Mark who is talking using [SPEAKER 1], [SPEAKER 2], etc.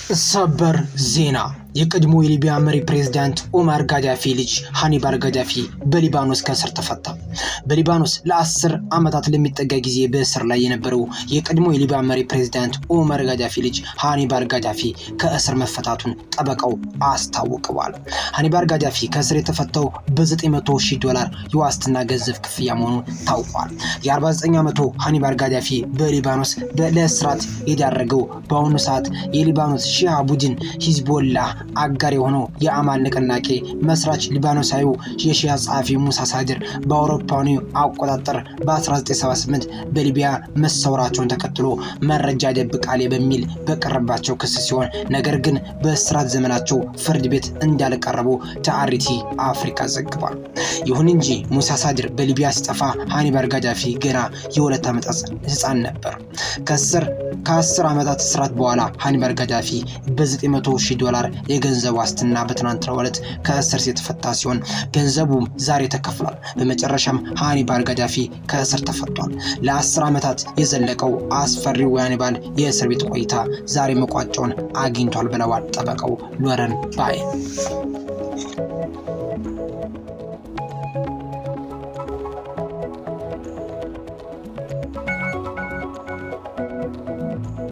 [SPEAKER 1] ሰበር ዜና የቀድሞ የሊቢያ መሪ ፕሬዝዳንት ኦማር ጋዳፊ ልጅ ሃኒባል ጋዳፊ በሊባኖስ ከእስር ተፈታ። በሊባኖስ ለ10 ዓመታት ለሚጠጋ ጊዜ በእስር ላይ የነበረው የቀድሞ የሊቢያ መሪ ፕሬዝዳንት ኦማር ጋዳፊ ልጅ ሃኒባል ጋዳፊ ከእስር መፈታቱን ጠበቃው አስታውቀዋል። ሃኒባል ጋዳፊ ከእስር የተፈታው $900,000 የዋስትና ገንዘብ ክፍያ መሆኑን ታውቋል። የ49 ዓመቱ ሃኒባል ጋዳፊ በሊባኖስ ለእስራት የዳረገው በአሁኑ ሰዓት የሊባኖስ ሺዓ ቡድን ሂዝቦላህ አጋር የሆነው የአማል ንቅናቄ መስራች ሊባኖሳዊው የሺዓ ጸሐፊ ሙሳ ሳድር በአውሮፓውያኑ አቆጣጠር በ1978 በሊቢያ መሰወራቸውን ተከትሎ መረጃ ደብቃሌ በሚል በቀረባቸው ክስ ሲሆን ነገር ግን በእስራት ዘመናቸው ፍርድ ቤት እንዳልቀረቡ ታሪቲ አፍሪካ ዘግቧል። ይሁን እንጂ ሙሳ ሳድር በሊቢያ ሲጠፋ ሃኒባል ጋዳፊ ገና የ2 ዓመት ህፃን ነበር። ከ10 ዓመታት እስራት በኋላ ሃኒባል ጋዳፊ $900,000 የገንዘብ ዋስትና በትናንትናው ዕለት ከእስር የተፈታ ሲሆን ገንዘቡም ዛሬ ተከፍሏል። በመጨረሻም ሃኒባል ጋዳፊ ከእስር ተፈቷል። ለ10 ዓመታት የዘለቀው አስፈሪው ሃኒባል የእስር ቤት ቆይታ ዛሬ መቋጫውን አግኝቷል ብለዋል ጠበቃው ሎረን ባይ።